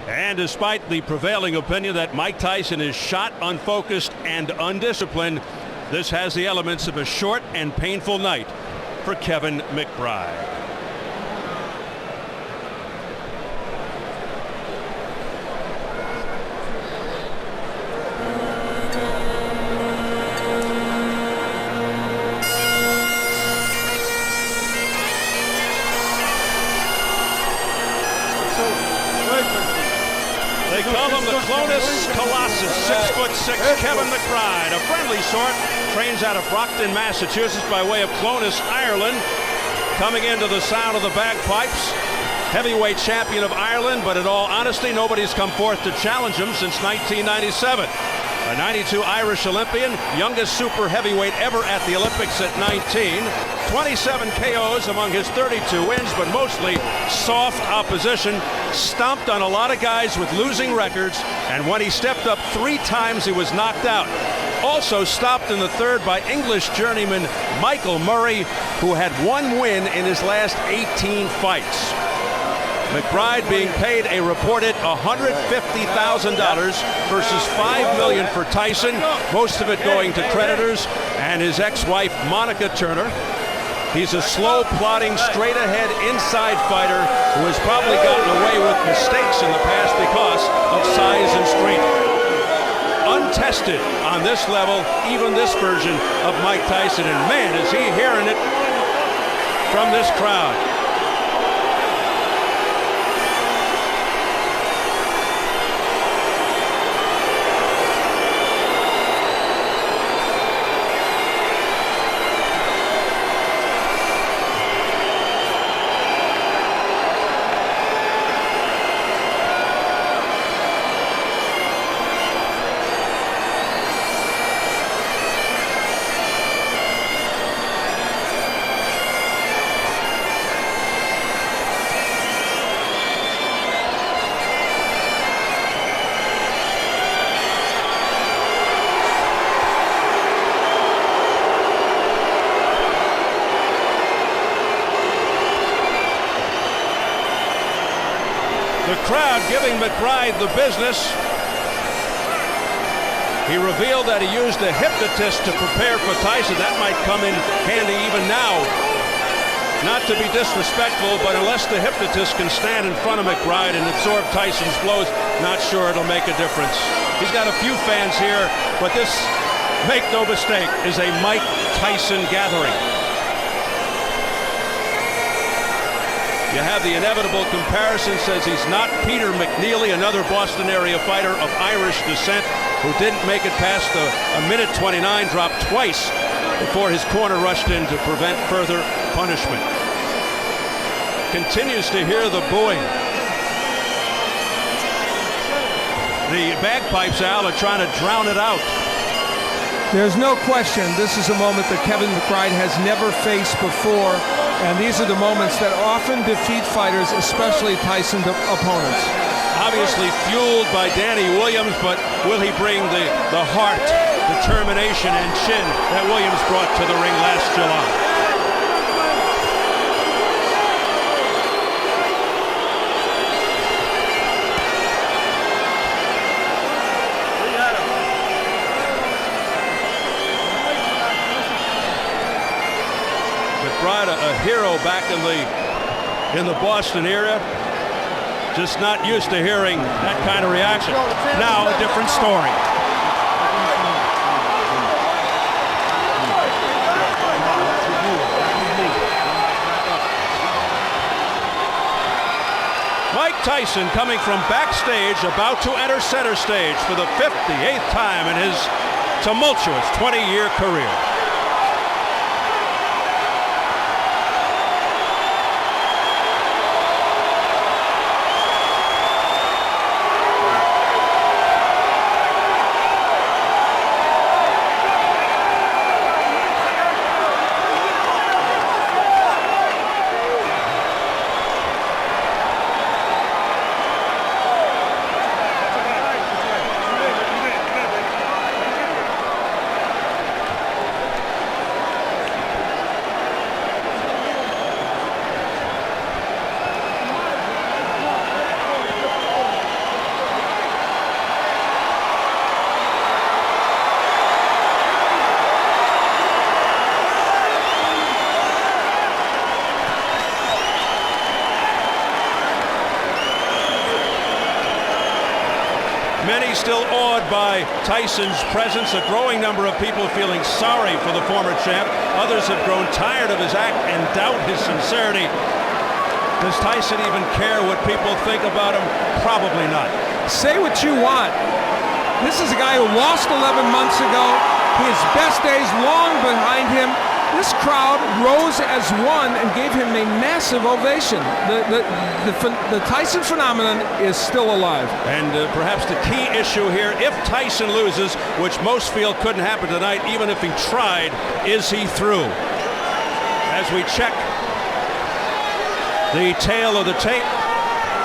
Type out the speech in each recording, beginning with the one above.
And despite the prevailing opinion that Mike Tyson is shot, unfocused, and undisciplined, this has the elements of a short and painful night for Kevin McBride. They call him the Clonus Colossus, 6'6", Kevin McBride, a friendly sort, trains out of Brockton, Massachusetts by way of Clonus, Ireland. Coming into the sound of the bagpipes, heavyweight champion of Ireland, but in all honesty, nobody's come forth to challenge him since 1997. A 92 Irish Olympian, youngest super heavyweight ever at the Olympics at 19. 27 KOs among his 32 wins, but mostly soft opposition. Stomped on a lot of guys with losing records, and when he stepped up 3 times, he was knocked out. Also stopped in the third by English journeyman Michael Murray, who had 1 win in his last 18 fights. McBride being paid a reported $150,000 versus $5 million for Tyson, most of it going to creditors and his ex-wife Monica Turner. He's a slow, plodding, straight-ahead inside fighter who has probably gotten away with mistakes in the past because of size and strength. Untested on this level, even this version of Mike Tyson, and man, is he hearing it from this crowd. The crowd giving McBride the business. He revealed that he used a hypnotist to prepare for Tyson. That might come in handy even now. Not to be disrespectful, but unless the hypnotist can stand in front of McBride and absorb Tyson's blows, not sure it'll make a difference. He's got a few fans here, but this, make no mistake, is a Mike Tyson gathering. You have the inevitable comparison, says he's not Peter McNeely, another Boston area fighter of Irish descent who didn't make it past a minute 29, dropped twice before his corner rushed in to prevent further punishment. Continues to hear the booing. The bagpipes, Al, are trying to drown it out. There's no question this is a moment that Kevin McBride has never faced before, and these are the moments that often defeat fighters, especially Tyson's opponents. Obviously fueled by Danny Williams, but will he bring the heart, determination, and chin that Williams brought to the ring last July? McBride, a hero back in the Boston area, just not used to hearing that kind of reaction. Now a different story. Mike Tyson coming from backstage, about to enter center stage for the 58th time in his tumultuous 20-year career. Many still awed by Tyson's presence, a growing number of people feeling sorry for the former champ. Others have grown tired of his act and doubt his sincerity. Does Tyson even care what people think about him? Probably not. Say what you want. This is a guy who lost 11 months ago. His best days long behind him. This crowd rose as one and gave him a massive ovation. The Tyson phenomenon is still alive. And perhaps the key issue here, if Tyson loses, which most feel couldn't happen tonight, even if he tried, is he through? As we check the tail of the tape,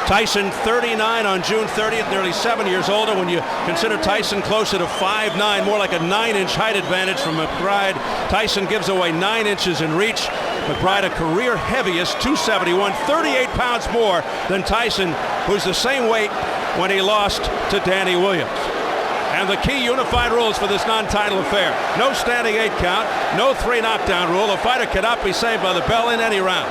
Tyson 39 on June 30th, nearly 7 years older. When you consider Tyson closer to 5'9", more like a 9-inch height advantage from McBride. Tyson gives away 9 inches in reach. McBride, a career heaviest, 271, 38 pounds more than Tyson, who's the same weight when he lost to Danny Williams. And the key unified rules for this non-title affair: no standing 8 count, no 3 knockdown rule. A fighter cannot be saved by the bell in any round.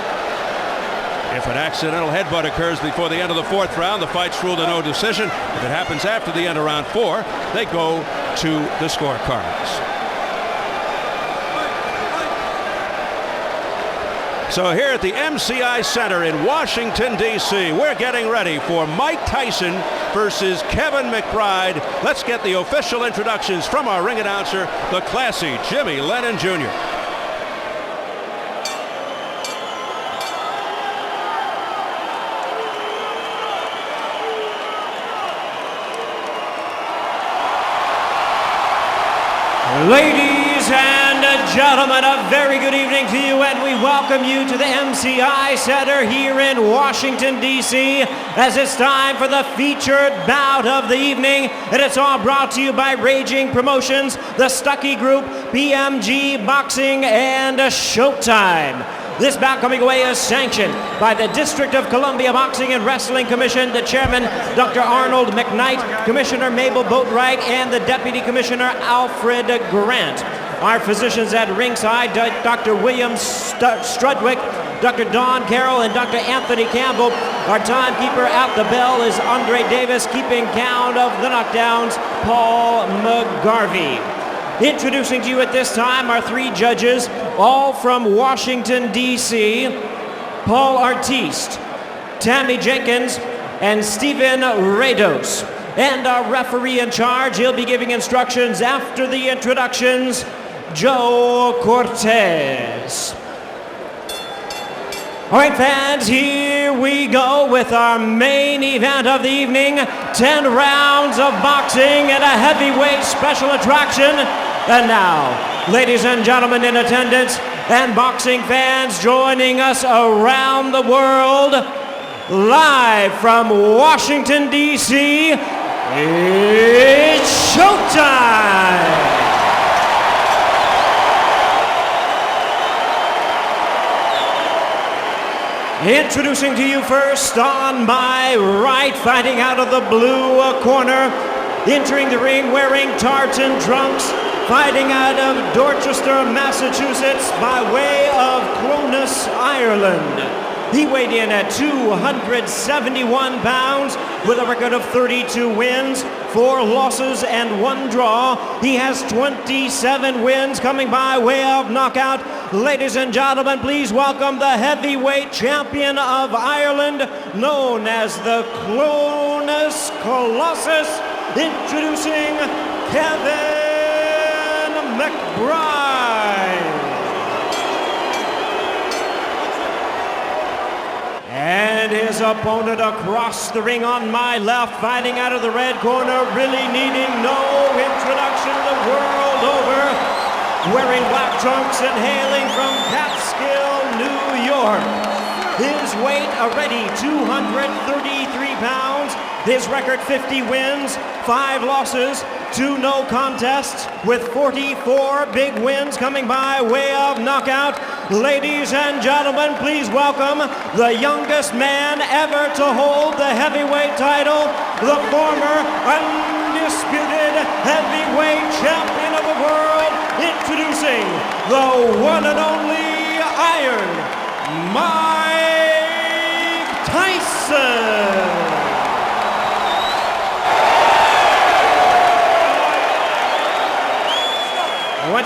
If an accidental headbutt occurs before the end of the 4th round, the fight's ruled a no decision. If it happens after the end of round 4, they go to the scorecards. So here at the MCI Center in Washington, D.C., we're getting ready for Mike Tyson versus Kevin McBride. Let's get the official introductions from our ring announcer, the classy Jimmy Lennon Jr. Ladies and gentlemen, a very good evening to you, and we welcome you to the MCI Center here in Washington, D.C., as it's time for the featured bout of the evening, and it's all brought to you by Raging Promotions, the Stuckey Group, BMG Boxing, and Showtime. This bout coming away is sanctioned by the District of Columbia Boxing and Wrestling Commission, the chairman, Dr. Arnold McKnight, Commissioner Mabel Boatwright, and the Deputy Commissioner Alfred Grant. Our physicians at ringside, Dr. William Strudwick, Dr. Don Carroll, and Dr. Anthony Campbell. Our timekeeper at the bell is Andre Davis, keeping count of the knockdowns, Paul McGarvey. Introducing to you at this time our 3 judges, all from Washington, D.C., Paul Artiste, Tammy Jenkins, and Stephen Rados. And our referee in charge, he'll be giving instructions after the introductions, Joe Cortez. All right, fans, here we go with our main event of the evening. 10 rounds of boxing and a heavyweight special attraction. And now, ladies and gentlemen in attendance and boxing fans joining us around the world, live from Washington, D.C., it's showtime! Introducing to you first on my right, fighting out of the blue corner, entering the ring wearing tartan trunks, fighting out of Dorchester, Massachusetts by way of Clonus, Ireland. He weighed in at 271 pounds with a record of 32 wins, 4 losses, and 1 draw. He has 27 wins coming by way of knockout. Ladies and gentlemen, please welcome the heavyweight champion of Ireland, known as the Clonus Colossus, introducing Kevin McBride. And his opponent across the ring on my left, fighting out of the red corner, really needing no introduction the world over, wearing black trunks and hailing from Catskill, New York. His weight already 233 pounds. His record 50 wins, 5 losses, 2 no contests, with 44 big wins coming by way of knockout. Ladies and gentlemen, please welcome the youngest man ever to hold the heavyweight title, the former undisputed heavyweight champion of the world, introducing the one and only Iron Mike Tyson.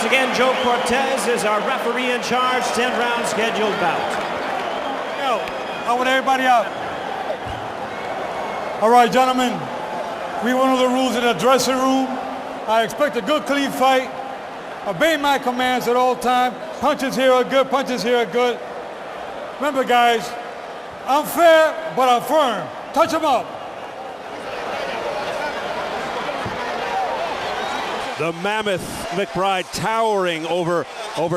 again, Joe Cortez is our referee in charge. 10-round scheduled bout. Yo, I want everybody out. All right, gentlemen. We went over the rules in the dressing room. I expect a good, clean fight. Obey my commands at all times. Punches here are good. Punches here are good. Remember, guys, I'm fair, but I'm firm. Touch them up. The mammoth McBride towering over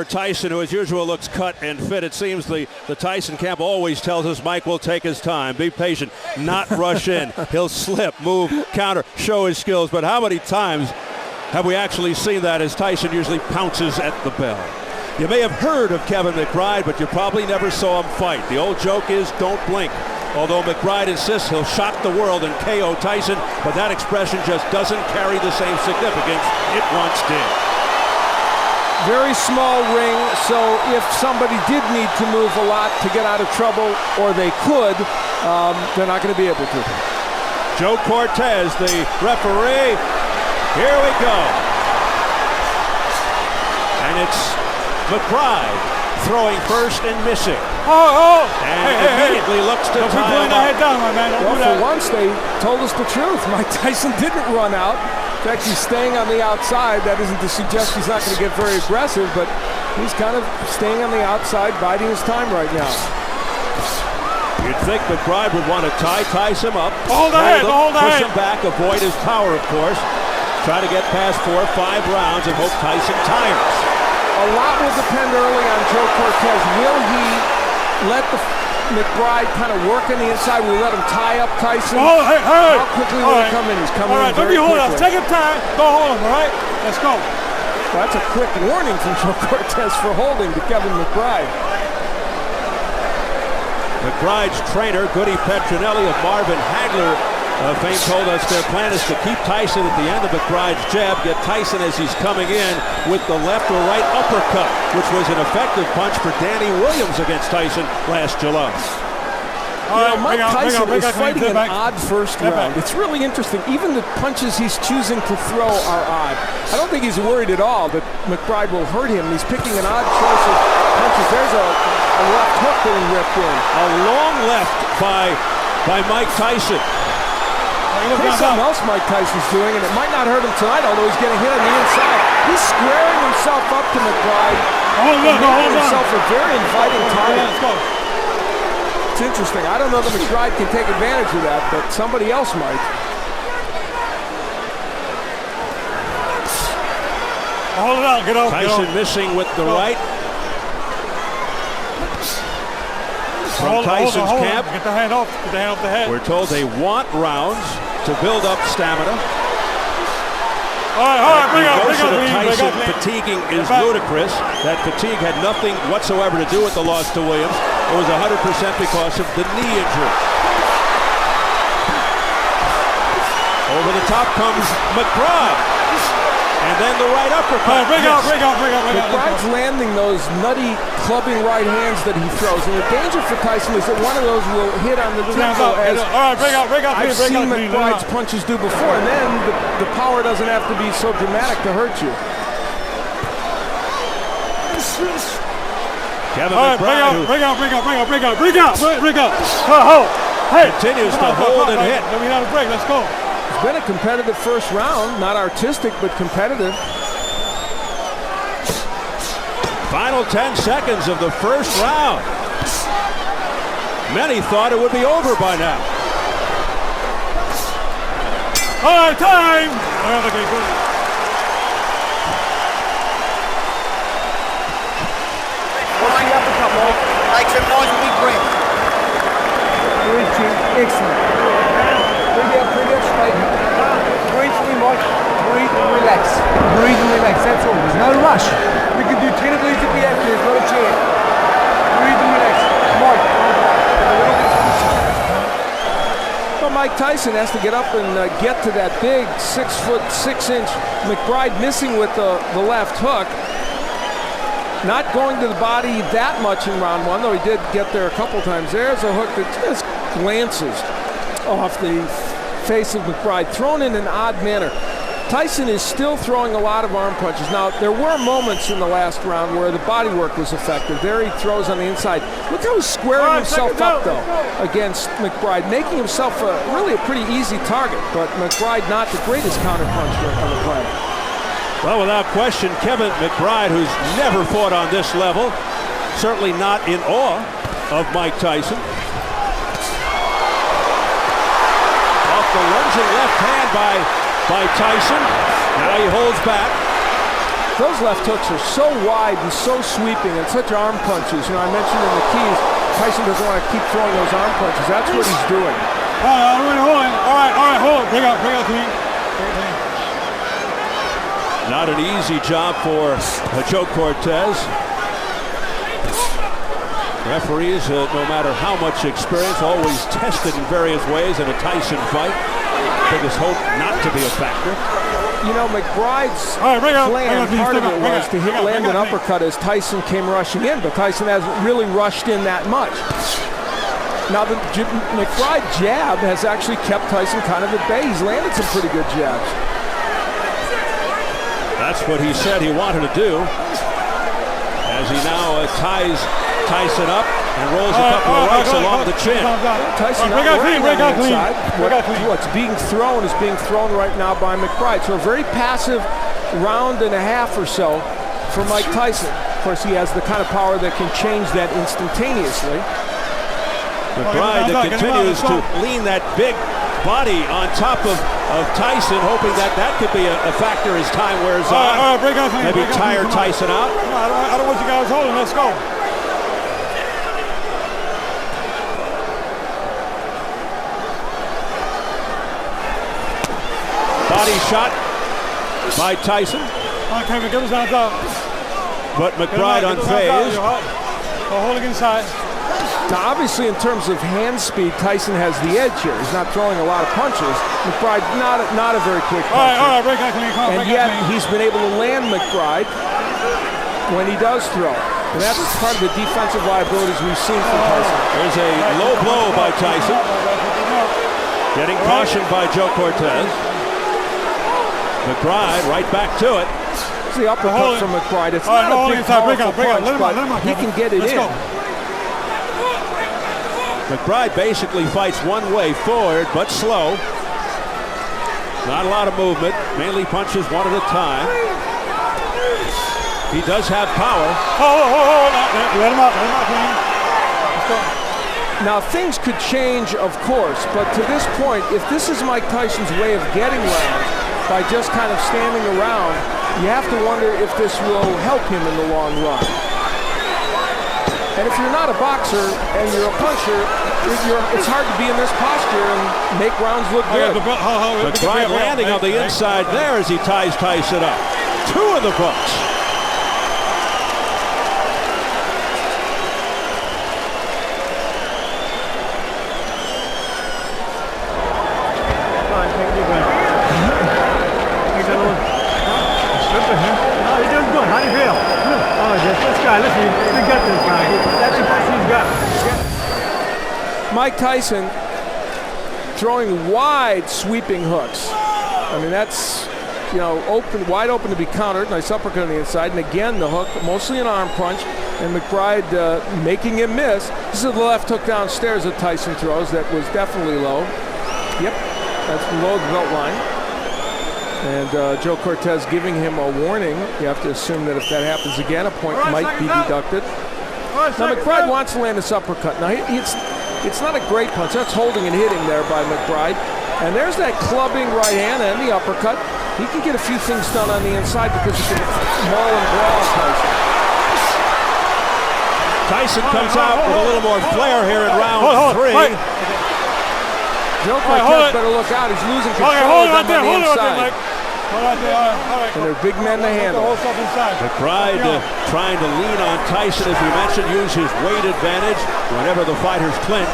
Tyson, who as usual looks cut and fit. It seems the Tyson camp always tells us Mike will take his time, be patient, not rush in. He'll slip, move, counter, show his skills. But how many times have we actually seen that as Tyson usually pounces at the bell? You may have heard of Kevin McBride, but you probably never saw him fight. The old joke is don't blink. Although McBride insists he'll shock the world and KO Tyson, but that expression just doesn't carry the same significance it once did. Very small ring, so if somebody did need to move a lot to get out of trouble, or they could, they're not going to be able to. Joe Cortez, the referee. Here we go. And it's McBride throwing first and missing. And immediately looks to tie him up. Down, my man. Well, for once, they told us the truth. Mike Tyson didn't run out. In fact, he's staying on the outside. That isn't to suggest he's not going to get very aggressive, but he's kind of staying on the outside, biding his time right now. You'd think McBride would want to tie Tyson up. Hold the head, push him back, avoid his power, of course. Try to get past 4 or 5 rounds and hope Tyson tires. A lot will depend early on Joe Cortez. Will he let the McBride kind of work on the inside? Will he let him tie up Tyson? Oh, hey. How quickly will he come in? He's coming in very quickly. Hold up. Take your time. Go hold him, all right? Let's go. Well, that's a quick warning from Joe Cortez for holding to Kevin McBride. McBride's trainer, Goody Petronelli of Marvin Hagler fame, told us their plan is to keep Tyson at the end of McBride's jab, get Tyson as he's coming in with the left or right uppercut, which was an effective punch for Danny Williams against Tyson last July. Mike Tyson is fighting an odd first round. It's really interesting. Even the punches he's choosing to throw are odd. I don't think he's worried at all that McBride will hurt him. He's picking an odd choice of punches. There's a left hook being ripped in. A long left by Mike Tyson. Here's something else Mike Tyson's doing, and it might not hurt him tonight, although he's getting hit on the inside. He's squaring himself up to McBride. Making himself a very inviting target. It's interesting. I don't know that McBride can take advantage of that, but somebody else might. Hold it out. Get off. Tyson missing with the right. From Tyson's camp. Get the hand off. Get the hand off the head. We're told they want rounds to build up stamina. All right, bring up, Tyson fatiguing is ludicrous. That fatigue had nothing whatsoever to do with the loss to Williams. It was 100% because of the knee injury. Over the top comes McBride. And then the right uppercut. Bring up. McBride's landing those nutty clubbing right hands that he throws. And the danger for Tyson is that one of those will hit on the tempo, as all right, bring up. I've seen McBride's punches do before. And then the power doesn't have to be so dramatic to hurt you. Kevin McBride, bring up. Hey, continues to hold and hit. Then we have a break. Let's go. It's been a competitive first round, not artistic, but competitive. Final 10 seconds of the first round. Many thought it would be over by now. All right, time. Take some nice big breath. Excellent. Breathe out straight. Breathe through, Mike. Breathe and relax. Breathe and relax, that's all. There's no rush. We can do 10 of these if we have to. There's not a chance. Breathe and relax. Well, Mike Tyson has to get up and get to that big 6'6" McBride, missing with the left hook. Not going to the body that much in round one, though he did get there a couple times. There's a hook that just glances off the face of McBride, thrown in an odd manner. Tyson is still throwing a lot of arm punches. Now, there were moments in the last round where the body work was effective. There he throws on the inside. Look how he's squaring himself up, though, against McBride, making himself really a pretty easy target. But McBride not the greatest counterpuncher on the planet. Well, without question, Kevin McBride, who's never fought on this level, certainly not in awe of Mike Tyson. Off the lunging left hand by Tyson. Now he holds back. Those left hooks are so wide and so sweeping and such arm punches. You know, I mentioned in the keys, Tyson doesn't want to keep throwing those arm punches. That's what he's doing. All right, hold. Bring out clean. Not an easy job for Joe Cortez. Referees, no matter how much experience, always tested in various ways in a Tyson fight. Biggest hope not to be a factor. You know, McBride's plan, part of it was to land an uppercut as Tyson came rushing in, but Tyson hasn't really rushed in that much. Now, the McBride jab has actually kept Tyson kind of at bay. He's landed some pretty good jabs. That's what he said he wanted to do, as he now ties Tyson up and rolls a couple of rights along the chin. Tyson not wearing on the inside. What's being thrown is being thrown right now by McBride. So a very passive round and a half or so for Mike Tyson. Of course, he has the kind of power that can change that instantaneously. McBride that continues to lean that big body on top of Tyson, hoping that could be a factor as time wears on. Maybe tire Tyson out. I don't want you guys holding. Let's go. Body shot by Tyson. Kevin, give us hands up. But McBride unfazed. Holding inside. Now, obviously, in terms of hand speed, Tyson has the edge here. He's not throwing a lot of punches. McBride, not a very quick puncher. All right, break out clean. And yet, he's been able to land McBride when he does throw. And that's part of the defensive liabilities we've seen from Tyson. There's a low blow by Tyson. Getting cautioned by Joe Cortez. McBride right back to it. It's the uppercut from McBride. It's not a big powerful punch, but he can get it in. McBride basically fights one way forward, but slow. Not a lot of movement, mainly punches one at a time. He does have power. Let him out, clean. Let's go. Now, things could change, of course, but to this point, if this is Mike Tyson's way of getting rounds by just kind of standing around, you have to wonder if this will help him in the long run. And if you're not a boxer and you're a puncher, it's hard to be in this posture and make rounds look good. McBride landing on the inside there as he ties Tyson up. 2 in the books. Mike Tyson throwing wide sweeping hooks. I mean, that's, you know, wide open to be countered. Nice uppercut on the inside. And again, the hook, mostly an arm punch. And McBride making him miss. This is the left hook downstairs that Tyson throws that was definitely low. Yep, that's below the belt line. And Joe Cortez giving him a warning. You have to assume that if that happens again, a point might be deducted. Now, McBride wants to land this uppercut. Now, it's not a great punch. That's holding and hitting there by McBride. And there's that clubbing right hand and the uppercut. He can get a few things done on the inside because he can maul and brawl Tyson. Tyson comes out with a little more flair here in round 3. Joe Cortez better look out. He's losing control of them on the inside. And they're big men to handle. McBride trying to lean on Tyson, as we mentioned, use his weight advantage whenever the fighters clinch.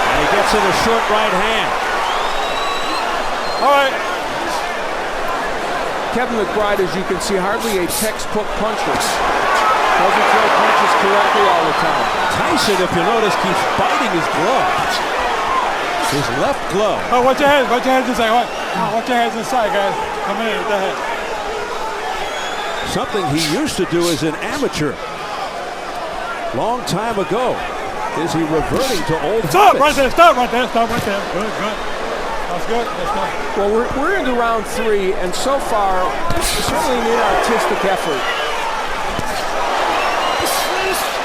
And he gets in a short right hand. All right. Kevin McBride, as you can see, hardly a textbook puncher. Doesn't throw punches correctly all the time. Tyson, if you notice, keeps biting his glove. his left glove. Oh, watch your hands inside. Watch your hands inside, guys. Come in with the head. Something he used to do as an amateur. Long time ago. Is he reverting to old Stop habits? right there. Stop right there. Stop right there. Good, good. That's good. That's good. Well, we're into round 3, and so far, certainly an artistic effort.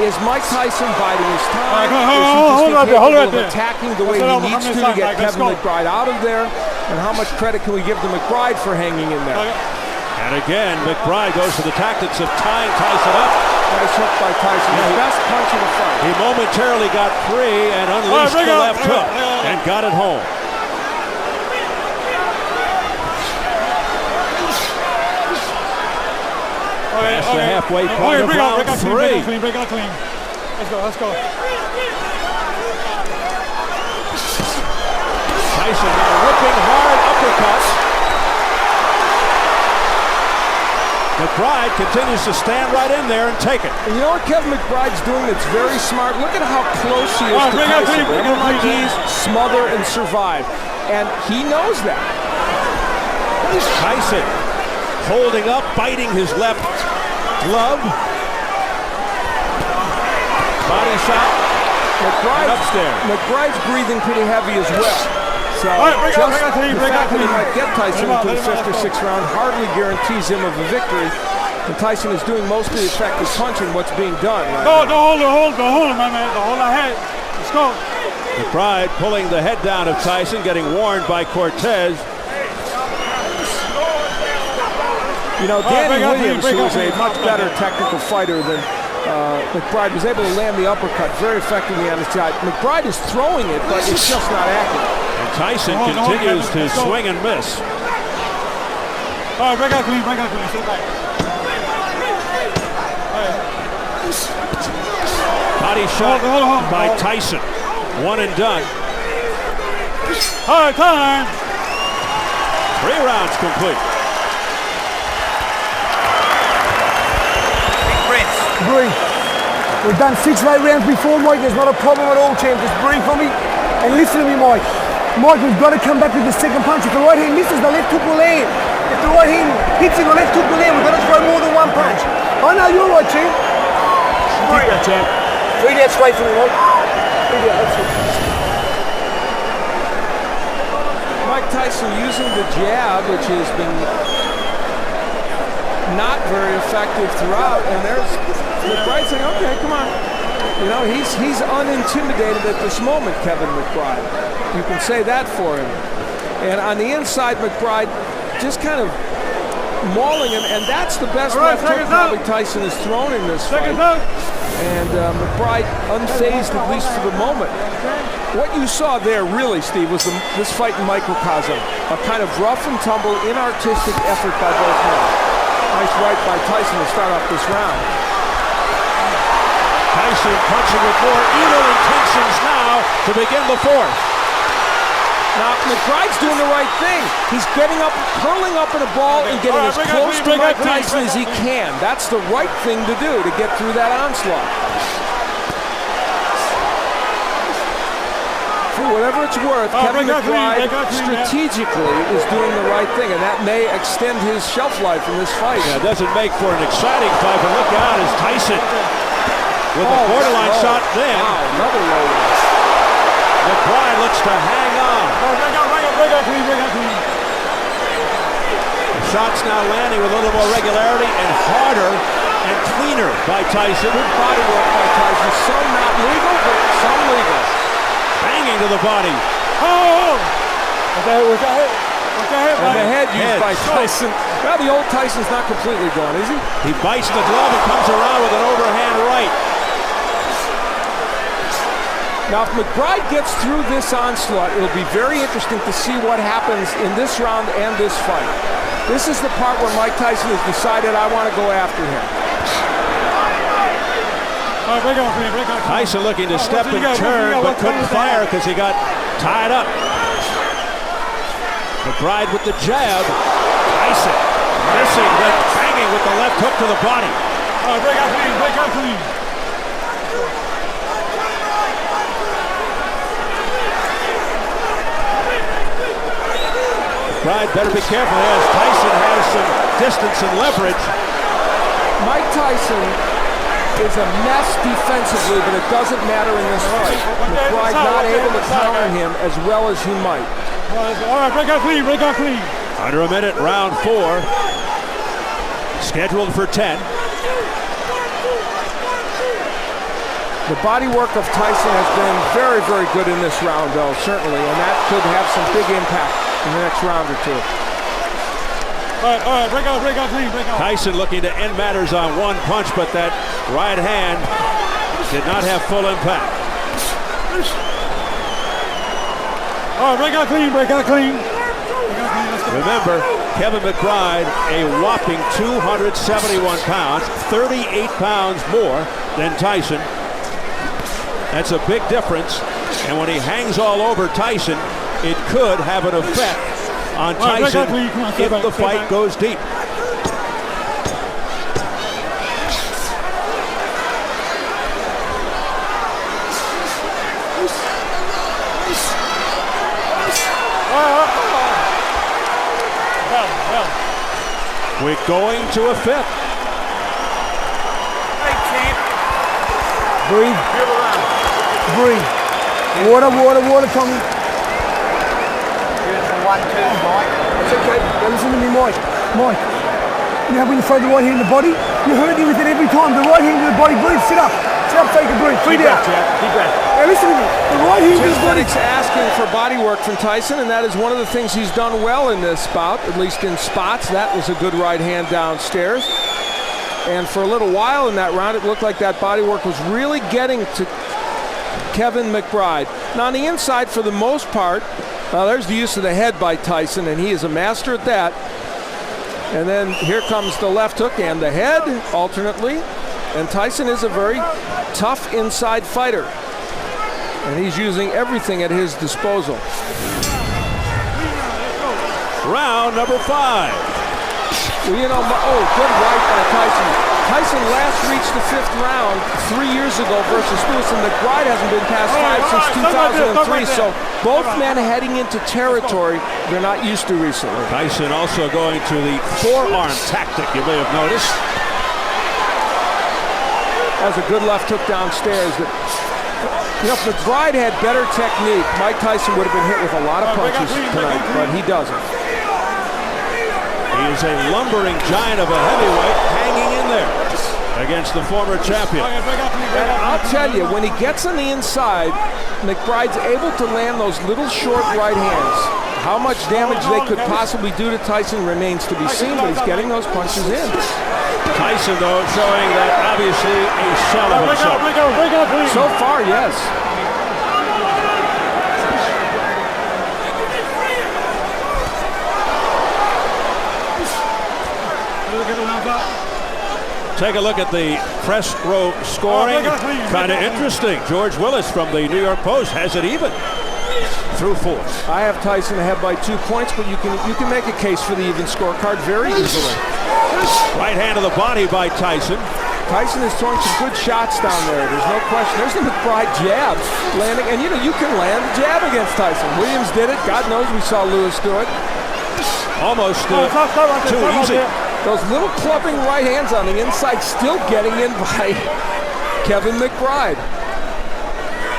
Is Mike Tyson biding his time? Hold right there. Attacking the way he needs to get Kevin McBride out of there? And how much credit can we give to McBride for hanging in there? And again, McBride goes to the tactics of tying Tyson up. Nice hook by Tyson. His best punch in the fight. He momentarily got free and unleashed the left hook and got it home. Past the halfway point of round 3. Break out clean. Let's go, let's go. Tyson now whipping hard uppercuts. McBride continues to stand right in there and take it. And you know what Kevin McBride's doing that's very smart? Look at how close he is to Tyson. Remember, Mikey's smother and survive. And he knows that. Tyson holding up, biting his left glove. Body shot. McBride's breathing pretty heavy as well. So just the fact that he might get Tyson into the 5th or 6th round hardly guarantees him of a victory. And Tyson is doing most of the effective punching what's being done right now. Hold him, my man. Hold the head. Let's go. McBride pulling the head down of Tyson, getting warned by Cortez. You know, Danny Williams, who is a much better technical fighter than McBride, was able to land the uppercut very effectively on his side. McBride is throwing it, but it's just not accurate. And Tyson continues to swing and miss. All right, break out clean. Sit back. Body shot by Tyson. One and done. All right, time. 3 rounds complete. Breathe. We've done 6 right rounds before, Mike. There's not a problem at all, champ. Just breathe for me and listen to me, Mike. Mike, we've got to come back with the second punch. If the right hand misses, the left hook will land. If the right hand hits it, the left hook will land. We've got to throw more than one punch. I know you're right, champ. Breathe out, champ. Breathe out straight for me, Mike. Breathe out, that's it. Mike Tyson using the jab, which has been not very effective throughout, and there's McBride saying, okay, come on. You know, he's unintimidated at this moment, Kevin McBride. You can say that for him. And on the inside, McBride just kind of mauling him, and that's the best left hook probably Tyson has thrown in this fight. And McBride unfazed, at least for the moment. What you saw there, really, Steve, was this fight in microcosm. A kind of rough and tumble, inartistic effort by both men. Nice right by Tyson to start off this round. Tyson punching with more evil intentions now to begin the 4th. Now, McBride's doing the right thing. He's getting up, curling up in a ball and getting as close to Mike Tyson as he can. That's the right thing to do to get through that onslaught. For whatever it's worth, Kevin McBride strategically is doing the right thing, and that may extend his shelf life in this fight. Yeah, it doesn't make for an exciting fight, but look out as Tyson with a borderline shot then. Wow, another low one. McBride looks to hang on. Break out clean. The shot's now landing with a little more regularity and harder and cleaner by Tyson. Good body work by Tyson. Some not legal, but some legal. Banging to the body. What's that hit? And the head used by Tyson. Well, the old Tyson's not completely gone, is he? He bites the glove and comes around with an overhand right. Now, if McBride gets through this onslaught, it'll be very interesting to see what happens in this round and this fight. This is the part where Mike Tyson has decided, I want to go after him. Tyson looking to step and turn, but couldn't fire because he got tied up. McBride with the jab. Tyson missing, then banging with the left hook to the body. Break out clean. McBride better be careful as Tyson has some distance and leverage. Mike Tyson is a mess defensively, but it doesn't matter in this fight. McBride not able to counter him as well as he might. All right, break out clean, break out clean. Under a minute, round 4. Scheduled for 10. The body work of Tyson has been very, very good in this round, though, certainly, and that could have some big impact in the next round or two. All right, break out clean, break out. Tyson looking to end matters on one punch, but that right hand did not have full impact. All right, break out clean, break out clean. Remember, Kevin McBride, a whopping 271 pounds, 38 pounds more than Tyson. That's a big difference, and when he hangs all over Tyson, it could have an effect on Tyson if the fight goes deep. We're going to a 5th. Breathe. Breathe. Water, Tommy. Beautiful 1, 2, Mike. It's okay. Now listen to me, Mike. Mike, you know when you throw the right hand in the body? You're hurting with it every time. The right hand in the body. Breathe. Sit up. Sit up so you can breathe. Breathe out. Deep breath. Now listen to me. The right hand in the body. It's asking for body work from Tyson, and that is one of the things he's done well in this bout, at least in spots. That was a good right hand downstairs. And for a little while in that round, it looked like that body work was really getting to Kevin McBride. Now on the inside, for the most part, there's the use of the head by Tyson, and he is a master at that. And then here comes the left hook and the head alternately. And Tyson is a very tough inside fighter, and he's using everything at his disposal. Round number 5. Well, you know, good right by Tyson. Tyson last reached the 5th round 3 years ago versus Lewis, and McBride hasn't been past 5 since 2003, so both men heading into territory they're not used to recently. Tyson also going to the forearm tactic, you may have noticed. Has a good left hook downstairs. You know, if McBride had better technique, Mike Tyson would have been hit with a lot of punches tonight, but he doesn't. He is a lumbering giant of a heavyweight hanging in there against the former champion. And I'll tell you, when he gets on the inside, McBride's able to land those little short right hands. How much damage they could possibly do to Tyson remains to be seen, but he's getting those punches in. Tyson, though, showing that obviously a shell of himself. So far, yes. Take a look at the press row scoring. Kind of interesting. George Willis from the New York Post has it even through 4. I have Tyson ahead by 2 points, but you can make a case for the even scorecard very easily. Right hand to the body by Tyson. Tyson is throwing some good shots down there. There's no question. There's the McBride jab landing, and you can land a jab against Tyson. Williams did it. God knows we saw Lewis do it. Almost too easy. Those little clubbing right hands on the inside still getting in by Kevin McBride.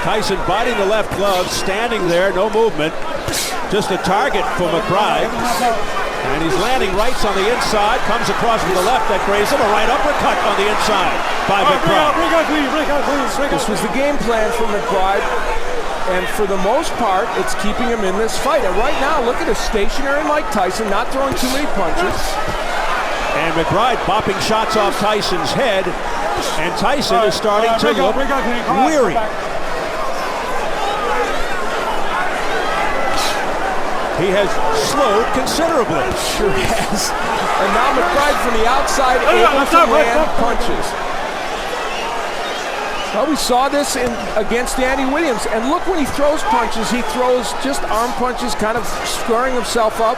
Tyson biting the left glove, standing there, no movement. Just a target for McBride. And he's landing rights on the inside, comes across with the left that grazes him, a right uppercut on the inside by McBride. This was the game plan for McBride, and for the most part, it's keeping him in this fight. And right now, look at a stationary Mike Tyson, not throwing too many punches. And McBride bopping shots off Tyson's head, and Tyson is starting to look weary. He has slowed considerably. Sure has. And now McBride from the outside able to land punches. Well, we saw this against Danny Williams, and look when he throws punches, he throws just arm punches, kind of squaring himself up.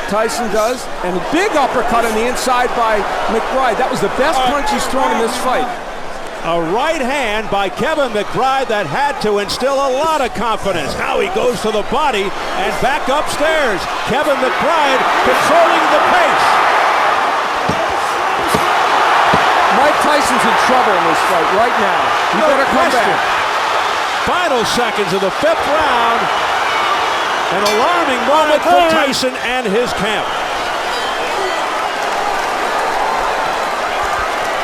Tyson does, and a big uppercut on the inside by McBride. That was the best punch he's thrown in this fight. A right hand by Kevin McBride that had to instill a lot of confidence. Now he goes to the body and back upstairs. Kevin McBride controlling the pace. Mike Tyson's in trouble in this fight right now. He better come back. Final seconds of the 5th round. An alarming moment for Tyson and his camp.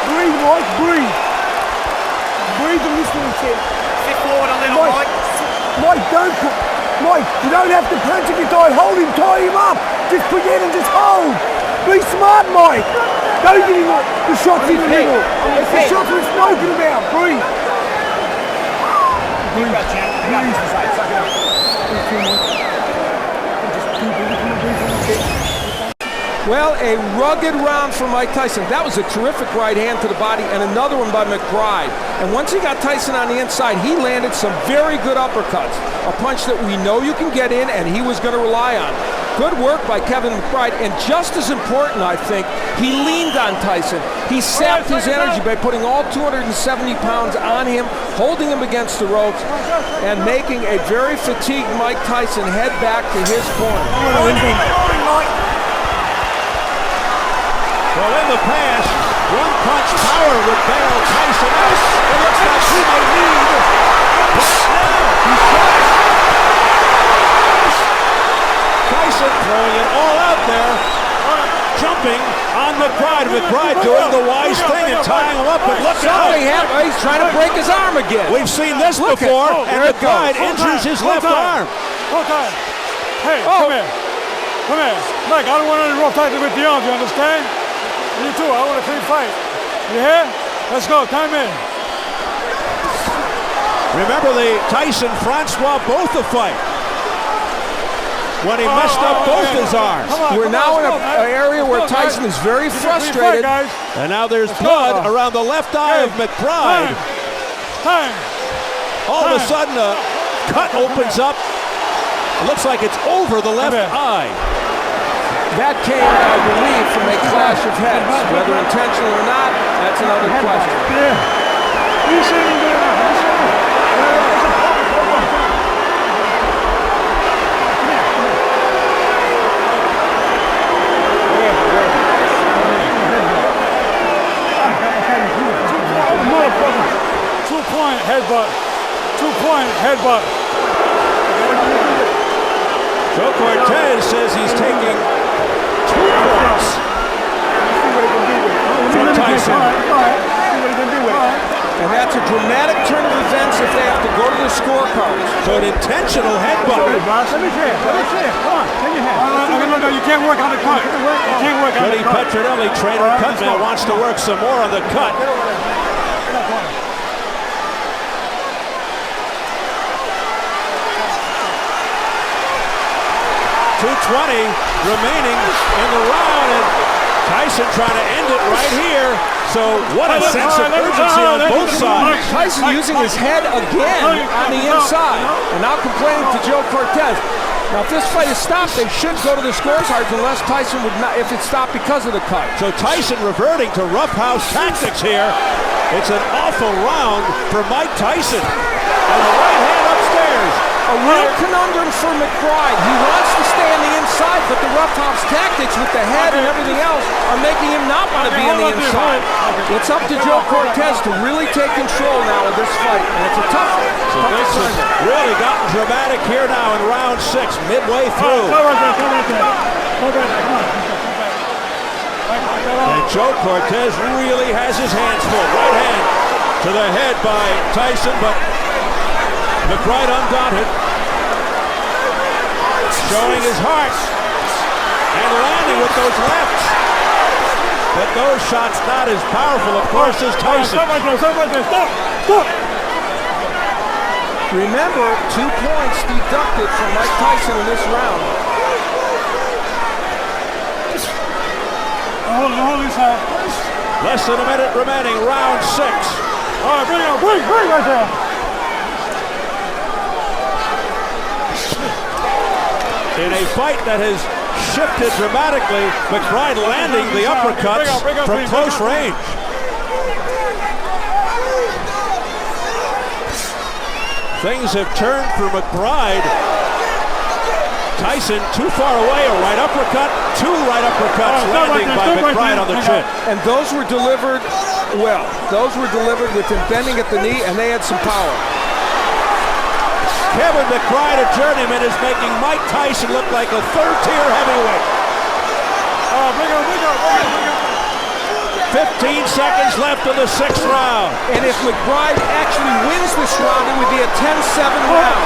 Breathe, Mike, breathe. Breathe and listen to him. Sit forward a little, Mike. Mike, don't put... Mike, you don't have to punch if you're tired. Hold him, tie him up. Just forget and just hold. Be smart, Mike. Don't give him the shots in the middle. It's the shots we're smoking about. Breathe. Breathe. Well, a rugged round for Mike Tyson. That was a terrific right hand to the body and another one by McBride. And once he got Tyson on the inside, he landed some very good uppercuts. A punch that we know you can get in and he was going to rely on. Good work by Kevin McBride, and just as important, I think, he leaned on Tyson. He sapped his energy by putting all 270 pounds on him, holding him against the ropes, and making a very fatigued Mike Tyson head back to his corner. Well, in the past, one-punch power would bail Tyson out. It looks like he may need. But now, he's shot. Tyson throwing it all out there, jumping on McBride. McBride doing the wise thing and tying him up, but look out. He's trying to break his arm again. We've seen this before, and McBride injures his left arm. Hey, come here. Come here. Mike, I don't want any rough fighting with the arms, you understand? You too, I want a clean fight. You hear? Let's go, come in. Remember the Tyson-Francois Botha fight when he messed up both his arms. We're now in an area where Tyson is very frustrated. And now there's blood around the left eye of McBride. All of a sudden, a cut opens up. It looks like it's over the left eye. That came, I believe, from a clash of heads. Whether intentional or not, that's another question. Two-point headbutt. Two-point headbutt. Joe Cortez says he's taking 2 points from Tyson. And that's a dramatic turn of events if they have to go to the scorecards. So an intentional headbutt. Let me see it. Come on, take your hand. No, you can't work on the cut. You can't work on the cut. Petronelli, trainer Cutman, wants to work some more on the cut. 2:20 remaining in the round, and Tyson trying to end it right here. So what a sense of urgency on both sides. Tyson using his head again on the inside, and now complaining to Joe Cortez. Now, if this fight is stopped, they should go to the scorecards unless Tyson would not, if it's stopped because of the cut. So Tyson reverting to roughhouse tactics here. It's an awful round for Mike Tyson. And the right hand upstairs. A real conundrum for McBride. He wants to stay on the inside, but the roughhouse tactics with the head and everything else are making him not want to be on the inside. It's up to Joe Cortez to really take control now of this fight, and it's a tough one. So this has really gotten dramatic here now in round 6, midway through. And Joe Cortez really has his hands full. Right hand to the head by Tyson, but McBride undaunted, showing his heart and landing with those lefts. But those shots not as powerful, of course, as Tyson. Stop! Remember, 2 points deducted from Mike Tyson in this round. Hold inside. Less than a minute remaining, round 6. All right, bring it on. Bring right there. In a fight that has shifted dramatically, McBride landing the uppercuts from close range. Things have turned for McBride. Tyson too far away, a right uppercut, two right uppercuts landing by McBride on the chin. And those were delivered well. Those were delivered with him bending at the knee, and they had some power. Kevin McBride, a journeyman, is making Mike Tyson look like a third-tier heavyweight. Bring him. 15 seconds left in the 6th round. And if McBride actually wins this round, it would be a 10-7 round.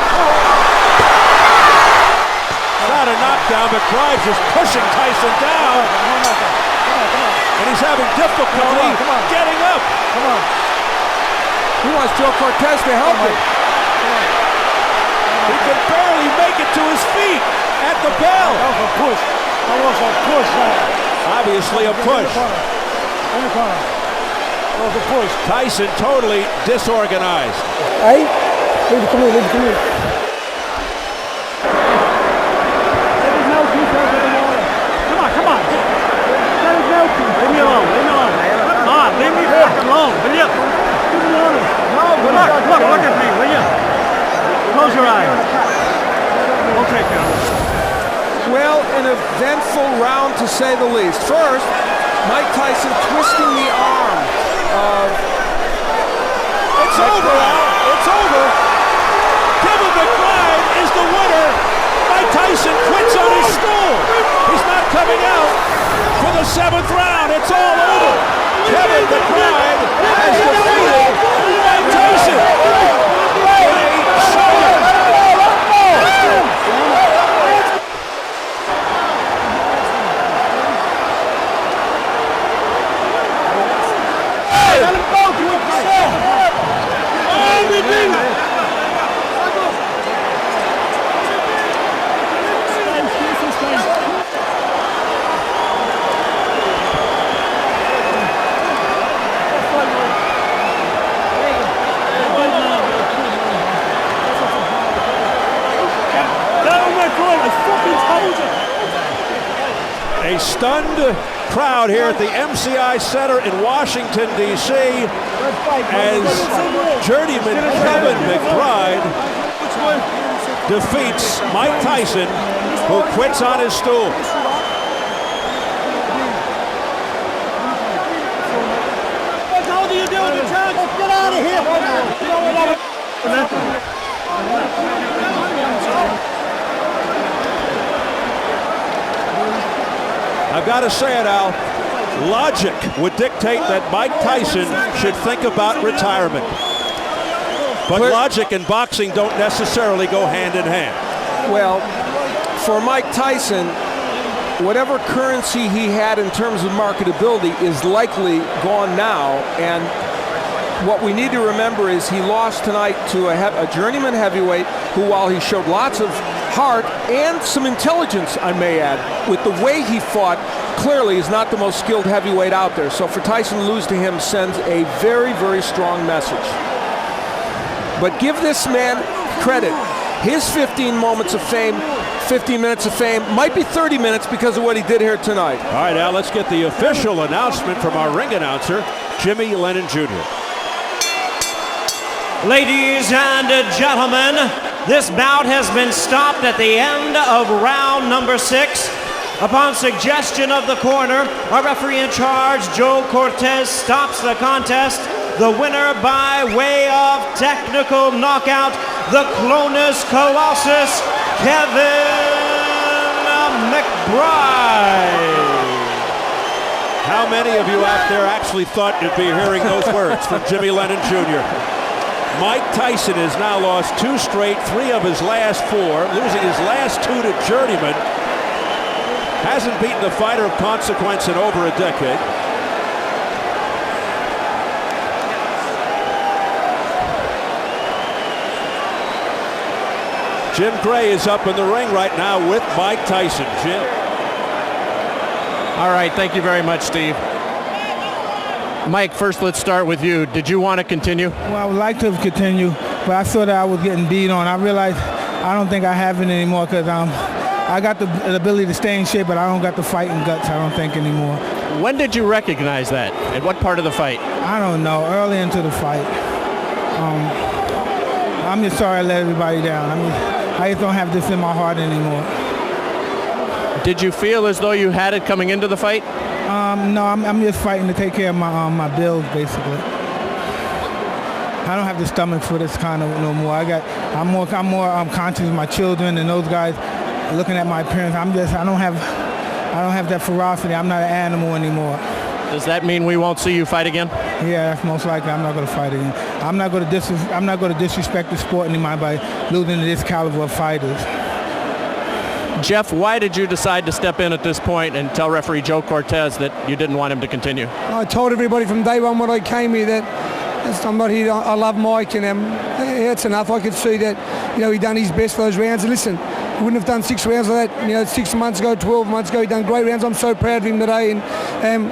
Not a knockdown. McBride just pushing Tyson down. And he's having difficulty getting up. Come on. He wants Joe Cortez to help him. He can barely make it to his feet at the bell. That was a push. Obviously a push. In the corner. That was a push. Tyson totally disorganized. Hey, come here. Come on. Leave me alone. Come on, leave me fucking alone, will you? Look at me, will you? Close your eyes. Okay, Kevin. Well, an eventful round to say the least. First, Mike Tyson twisting the arm of... It's over, Al. It's over. Kevin McBride is the winner. Mike Tyson quits on his stool. He's not coming out for the 7th round. It's all over. Kevin McBride has defeated Mike Tyson. A stunned crowd here at the MCI Center in Washington, D.C. as journeyman Kevin McBride defeats Mike Tyson, who quits on his stool. What the hell are you doing, Chuck? Get out of here! I've got to say it, Al. Logic would dictate that Mike Tyson should think about retirement. But logic and boxing don't necessarily go hand in hand. Well, for Mike Tyson, whatever currency he had in terms of marketability is likely gone now. And what we need to remember is he lost tonight to a journeyman heavyweight who, while he showed lots of heart and some intelligence, I may add, with the way he fought, clearly is not the most skilled heavyweight out there. So for Tyson to lose to him sends a very, very strong message. But give this man credit. His 15 moments of fame, 15 minutes of fame, might be 30 minutes because of what he did here tonight. All right, Al, let's get the official announcement from our ring announcer, Jimmy Lennon Jr. Ladies and gentlemen, this bout has been stopped at the end of round number 6. Upon suggestion of the corner, our referee in charge, Joe Cortez, stops the contest. The winner by way of technical knockout, the Clonus Colossus, Kevin McBride. How many of you out there actually thought you'd be hearing those words from Jimmy Lennon Jr.? Mike Tyson has now lost 2 straight, 3 of his last 4, losing his last 2 to journeyman. Hasn't beaten a fighter of consequence in over a decade. Jim Gray is up in the ring right now with Mike Tyson. Jim. All right, thank you very much, Steve. Mike, first let's start with you. Did you want to continue? Well, I would like to continue, but I saw that I was getting beat on. I realized I don't think I have it anymore because I got the ability to stay in shape, but I don't got the fighting guts, I don't think, anymore. When did you recognize that? At what part of the fight? I don't know. Early into the fight. I'm just sorry I let everybody down. I just don't have this in my heart anymore. Did you feel as though you had it coming into the fight? No, I'm just fighting to take care of my bills, basically. I don't have the stomach for this kind of no more. I'm more conscious of my children and those guys looking at my appearance. I don't have that ferocity. I'm not an animal anymore. Does that mean we won't see you fight again? Yeah, that's most likely. I'm not going to fight again. I'm not going to disrespect the sport anymore by losing to this caliber of fighters. Jeff, why did you decide to step in at this point and tell referee Joe Cortez that you didn't want him to continue? I told everybody from day one when I came here that I'm not here. I love Mike, and that's enough. I could see that, he done his best for those rounds. And listen, he wouldn't have done 6 rounds like that, 6 months ago, 12 months ago. He done great rounds. I'm so proud of him today, and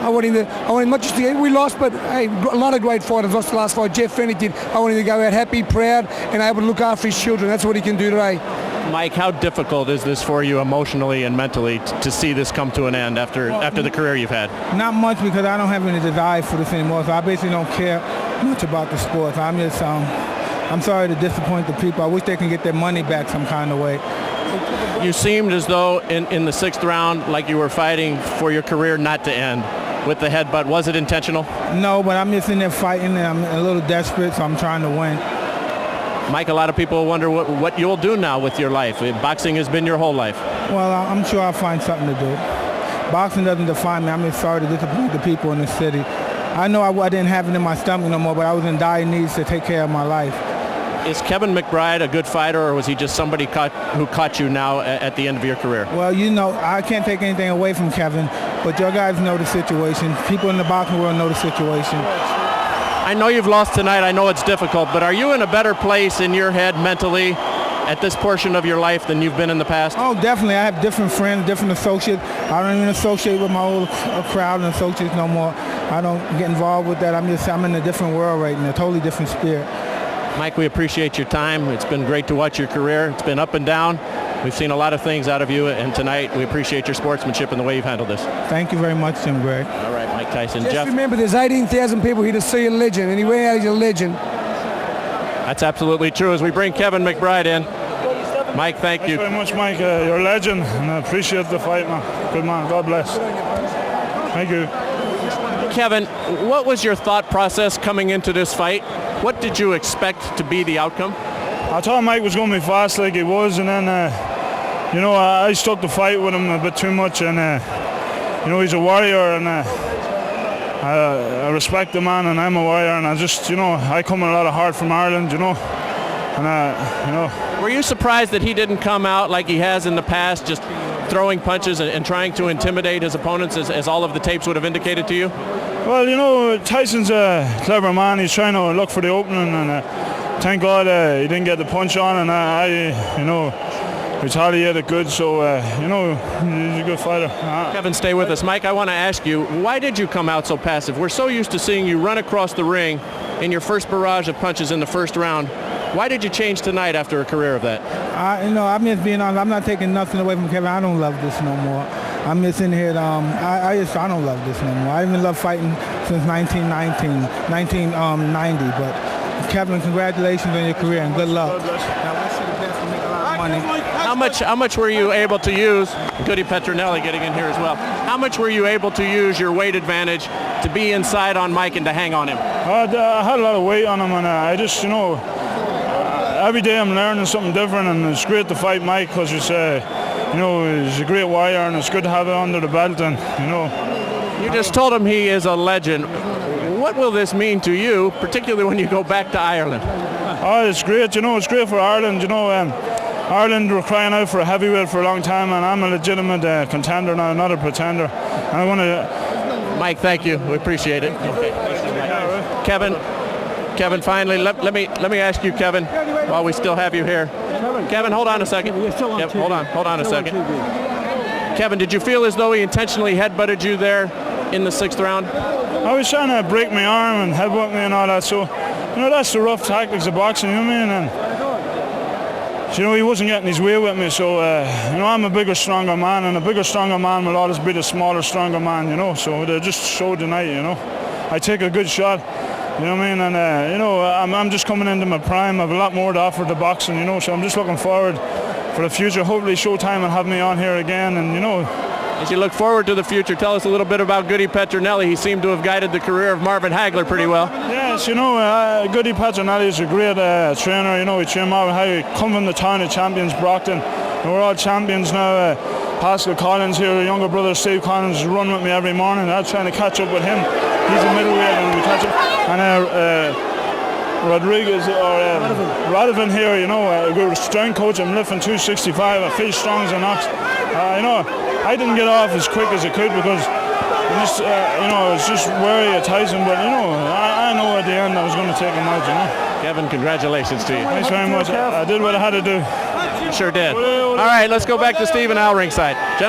I want him not just to get. We lost, but hey, a lot of great fighters lost the last fight. Jeff Fennick did. I want him to go out happy, proud, and able to look after his children. That's what he can do today. Mike, how difficult is this for you emotionally and mentally to see this come to an end after the career you've had? Not much, because I don't have any desire for this anymore, so I basically don't care much about the sport. I'm sorry to disappoint the people. I wish they can get their money back some kind of way. You seemed as though in the 6th round like you were fighting for your career not to end with the headbutt. Was it intentional? No, but I'm just in there fighting, and I'm a little desperate, so I'm trying to win. Mike, a lot of people wonder what you'll do now with your life. Boxing has been your whole life. Well, I'm sure I'll find something to do. Boxing doesn't define me. I'm just sorry to disappoint the people in the city. I know I didn't have it in my stomach no more, but I was in dire needs to take care of my life. Is Kevin McBride a good fighter, or was he just somebody who caught you now at the end of your career? Well, I can't take anything away from Kevin, but your guys know the situation. People in the boxing world know the situation. I know you've lost tonight. I know it's difficult, but are you in a better place in your head mentally at this portion of your life than you've been in the past? Oh, definitely. I have different friends, different associates. I don't even associate with my old crowd and associates no more. I don't get involved with that. I'm in a different world right now, a totally different spirit. Mike, we appreciate your time. It's been great to watch your career. It's been up and down. We've seen a lot of things out of you, and tonight we appreciate your sportsmanship and the way you've handled this. Thank you very much, Tim Gray. All right, Mike Tyson. Just Jeff, remember, there's 18,000 people here to see a legend, and he went out as a legend. That's absolutely true. As we bring Kevin McBride in, Mike, thank you. Thanks very much, Mike. You're a legend, and I appreciate the fight, man. Good man. God bless. Thank you. Kevin, what was your thought process coming into this fight? What did you expect to be the outcome? I thought Mike was going to be fast like he was, and then, I stuck the fight with him a bit too much, and, he's a warrior, and I respect the man, and I'm a warrior, and I just, I come with a lot of heart from Ireland, and, Were you surprised that he didn't come out like he has in the past, just throwing punches and trying to intimidate his opponents, as all of the tapes would have indicated to you? Well, Tyson's a clever man. He's trying to look for the opening, and thank God he didn't get the punch on, and I retaliated good, so, he's a good fighter. Kevin, stay with us. Mike, I want to ask you, why did you come out so passive? We're so used to seeing you run across the ring in your first barrage of punches in the first round. Why did you change tonight after a career of that? I'm just being honest. I'm not taking nothing away from Kevin. I don't love this no more. I'm just in here. I don't love this no more. I even love fighting since 1990. But Kevin, congratulations on your career and good luck. I wish you the best and make a lot of money. How much were you able to use? Goody Petronelli getting in here as well. How much were you able to use your weight advantage to be inside on Mike and to hang on him? I had a lot of weight on him, and I just, every day I'm learning something different, and it's great to fight Mike because he's a great warrior, and it's good to have it under the belt. And you just told him he is a legend. What will this mean to you, particularly when you go back to Ireland? Oh, it's great. It's great for Ireland. Ireland were crying out for a heavyweight for a long time, and I'm a legitimate contender, not a pretender. And I want to. Mike, thank you. We appreciate it. Okay. Kevin, finally, let me ask you, Kevin, while we still have you here. Kevin, hold on a second. Yep, hold on a second. Kevin, did you feel as though he intentionally headbutted you there in the 6th round? I was trying to break my arm and headbutt me and all that, so that's the rough tactics of boxing, you know what I mean? And you know, he wasn't getting his way with me. So, you know, I'm a bigger, stronger man, and a bigger, stronger man will always beat a smaller, stronger man, you know. So they just showed tonight, you know. I take a good shot, you know what I mean? And, you know, I'm just coming into my prime. I have a lot more to offer the boxing, you know, so I'm just looking forward for the future. Hopefully Showtime will have me on here again, and, you know. As you look forward to the future, tell us a little bit about Goody Petronelli. He seemed to have guided the career of Marvin Hagler pretty well. Yes, you know, Goody Petronelli is a great trainer. You know, he trained Marvin Hagler. He come from the town of champions, Brockton. And we're all champions now. Pascal Collins here, a younger brother, Steve Collins, run with me every morning. I'm trying to catch up with him. He's a middleweight, and we catch up. And Rodriguez or Radovan here, you know, a good strength coach. I'm lifting 265. I feel strong as an ox. You know, I didn't get off as quick as I could because just, you know, I was just wary of Tyson. But you know, I know at the end I was going to take him out. You know. Kevin, congratulations to you. Thanks very much. I did what I had to do. Sure did. All right, let's go back to Steve and Al ringside. Gentlemen.